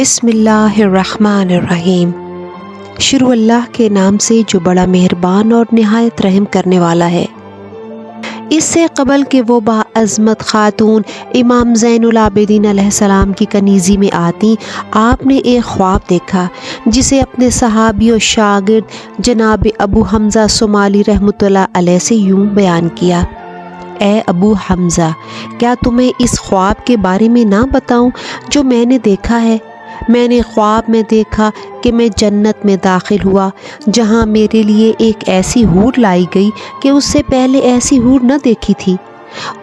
بسم اللہ الرحمن الرحیم۔ شروع اللہ کے نام سے جو بڑا مہربان اور نہایت رحم کرنے والا ہے۔ اس سے قبل کہ وہ باعظمت خاتون امام زین العابدین علیہ السلام کی کنیزی میں آتی، آپ نے ایک خواب دیکھا جسے اپنے صحابی و شاگرد جناب ابو حمزہ صومالی رحمۃ اللہ علیہ سے یوں بیان کیا: اے ابو حمزہ، کیا تمہیں اس خواب کے بارے میں نہ بتاؤں جو میں نے دیکھا ہے؟ میں نے خواب میں دیکھا کہ میں جنت میں داخل ہوا، جہاں میرے لیے ایک ایسی حور لائی گئی کہ اس سے پہلے ایسی حور نہ دیکھی تھی۔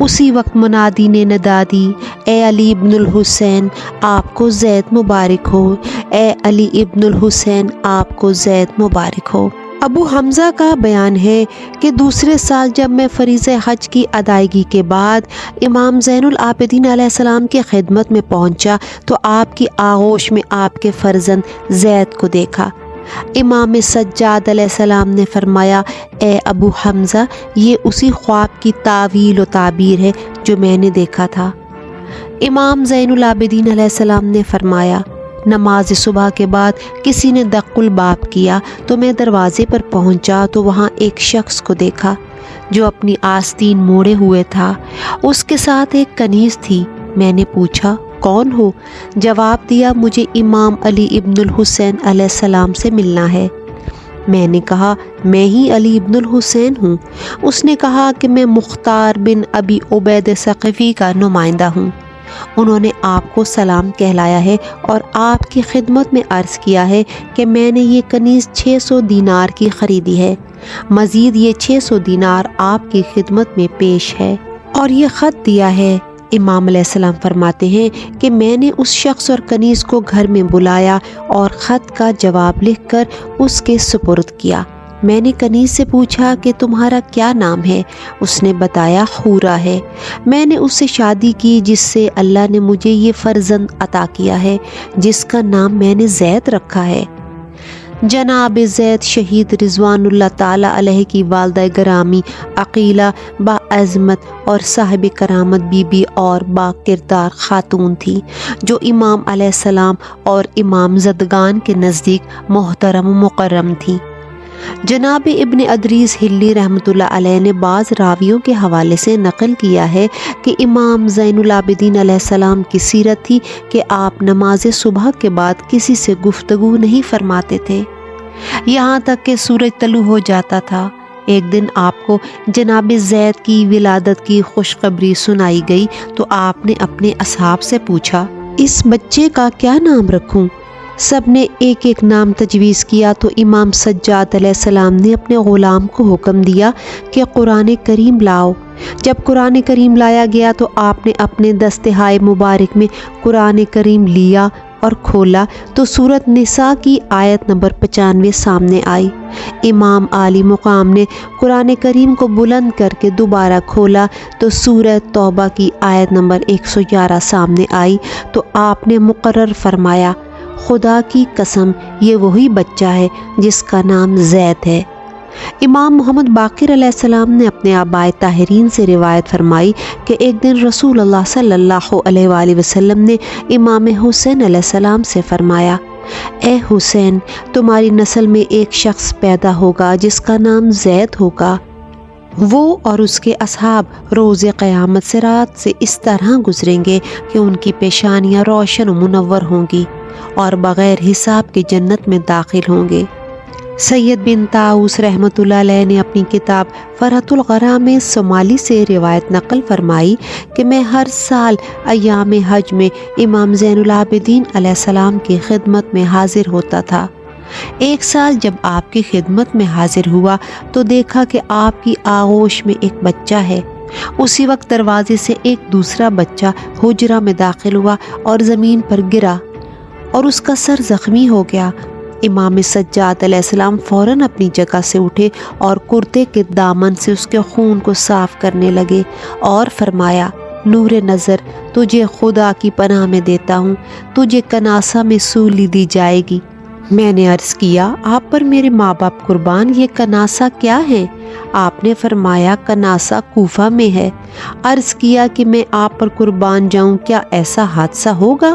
اسی وقت منادی نے ندا دی: اے علی ابن الحسین، آپ کو زید مبارک ہو! اے علی ابن الحسین، آپ کو زید مبارک ہو! ابو حمزہ کا بیان ہے کہ دوسرے سال جب میں فریضہ حج کی ادائیگی کے بعد امام زین العابدین علیہ السلام کی خدمت میں پہنچا تو آپ کی آغوش میں آپ کے فرزند زید کو دیکھا۔ امام سجاد علیہ السلام نے فرمایا: اے ابو حمزہ، یہ اسی خواب کی تعویل و تعبیر ہے جو میں نے دیکھا تھا۔ امام زین العابدین علیہ السلام نے فرمایا: نماز صبح کے بعد کسی نے دق الباب کیا تو میں دروازے پر پہنچا تو وہاں ایک شخص کو دیکھا جو اپنی آستین موڑے ہوئے تھا۔ اس کے ساتھ ایک کنیز تھی۔ میں نے پوچھا: کون ہو؟ جواب دیا: مجھے امام علی ابن الحسین علیہ السلام سے ملنا ہے۔ میں نے کہا: میں ہی علی ابن الحسین ہوں۔ اس نے کہا کہ میں مختار بن ابی عبید ثقفی کا نمائندہ ہوں۔ انہوں نے آپ کو سلام کہلایا ہے اور آپ کی خدمت میں عرض کیا ہے کہ میں نے یہ کنیز 600 دینار کی خریدی ہے، مزید یہ 600 دینار آپ کی خدمت میں پیش ہے، اور یہ خط دیا ہے۔ امام علیہ السلام فرماتے ہیں کہ میں نے اس شخص اور کنیز کو گھر میں بلایا اور خط کا جواب لکھ کر اس کے سپرد کیا۔ میں نے کنیز سے پوچھا کہ تمہارا کیا نام ہے؟ اس نے بتایا: حورہ ہے۔ میں نے اس سے شادی کی جس سے اللہ نے مجھے یہ فرزند عطا کیا ہے جس کا نام میں نے زید رکھا ہے۔ جناب زید شہید رضوان اللہ تعالی علیہ کی والدہ گرامی عقیلہ باعظمت اور صاحب کرامت بی بی اور با کردار خاتون تھی جو امام علیہ السلام اور امام زدگان کے نزدیک محترم و مکرم تھی۔ جناب ابن ادریس ہلی رحمۃ اللہ علیہ نے بعض راویوں کے حوالے سے نقل کیا ہے کہ امام زین العابدین علیہ السلام کی سیرت تھی کہ آپ نماز صبح کے بعد کسی سے گفتگو نہیں فرماتے تھے یہاں تک کہ سورج طلوع ہو جاتا تھا۔ ایک دن آپ کو جناب زید کی ولادت کی خوشخبری سنائی گئی تو آپ نے اپنے اصحاب سے پوچھا: اس بچے کا کیا نام رکھوں؟ سب نے ایک ایک نام تجویز کیا تو امام سجاد علیہ السلام نے اپنے غلام کو حکم دیا کہ قرآن کریم لاؤ۔ جب قرآن کریم لایا گیا تو آپ نے اپنے دستہائے مبارک میں قرآن کریم لیا اور کھولا تو سورۃ نساء کی آیت نمبر 95 سامنے آئی۔ امام عالی مقام نے قرآن کریم کو بلند کر کے دوبارہ کھولا تو سورۃ توبہ کی آیت نمبر 111 سامنے آئی تو آپ نے مقرر فرمایا: خدا کی قسم، یہ وہی بچہ ہے جس کا نام زید ہے۔ امام محمد باقر علیہ السلام نے اپنے آبائے طاہرین سے روایت فرمائی کہ ایک دن رسول اللہ صلی اللہ علیہ وآلہ وسلم نے امام حسین علیہ السلام سے فرمایا: اے حسین، تمہاری نسل میں ایک شخص پیدا ہوگا جس کا نام زید ہوگا۔ وہ اور اس کے اصحاب روز قیامت صراط سے اس طرح گزریں گے کہ ان کی پیشانیاں روشن و منور ہوں گی اور بغیر حساب کے جنت میں داخل ہوں گے۔ سید بن طاؤس رحمۃ اللہ علیہ نے اپنی کتاب فرحۃ الغرا میں صومالی سے روایت نقل فرمائی کہ میں ہر سال ایام حج میں امام زین العابدین علیہ السلام کی خدمت میں حاضر ہوتا تھا۔ ایک سال جب آپ کی خدمت میں حاضر ہوا تو دیکھا کہ آپ کی آغوش میں ایک بچہ ہے۔ اسی وقت دروازے سے ایک دوسرا بچہ حجرہ میں داخل ہوا اور زمین پر گرا اور اس کا سر زخمی ہو گیا۔ امام سجاد علیہ السلام فوراً اپنی جگہ سے اٹھے اور کرتے کے دامن سے اس کے خون کو صاف کرنے لگے اور فرمایا: نور نظر، تجھے خدا کی پناہ میں دیتا ہوں، تجھے کناسہ میں سولی دی جائے گی۔ میں نے عرض کیا: آپ پر میرے ماں باپ قربان، یہ کناسہ کیا ہے؟ آپ نے فرمایا: کناسہ کوفہ میں ہے۔ عرض کیا کہ میں آپ پر قربان جاؤں، کیا ایسا حادثہ ہوگا؟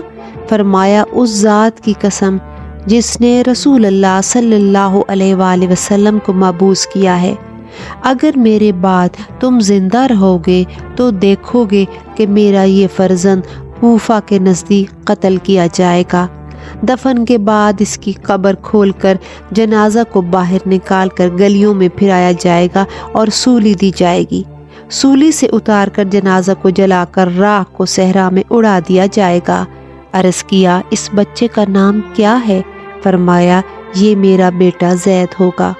فرمایا اس ذات کی قسم جس نے رسول اللہ صلی اللہ علیہ وآلہ وسلم کو مبعوث کیا ہے، اگر میرے بعد تم زندہ رہو گے تو دیکھو گے کہ میرا یہ فرزند کوفہ کے نزدیک قتل کیا جائے گا۔ دفن کے بعد اس کی قبر کھول کر جنازہ کو باہر نکال کر گلیوں میں پھرایا جائے گا اور سولی دی جائے گی۔ سولی سے اتار کر جنازہ کو جلا کر راکھ کو صحرا میں اڑا دیا جائے گا۔ عرض کیا اس بچے کا نام کیا ہے؟ فرمایا یہ میرا بیٹا زید ہوگا۔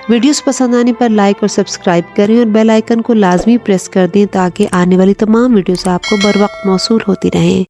ویڈیوز پسند آنے پر لائک اور سبسکرائب کریں اور بیل آئیکن کو لازمی پریس کر دیں تاکہ آنے والی تمام ویڈیوز آپ کو بر وقت موصول ہوتی رہیں۔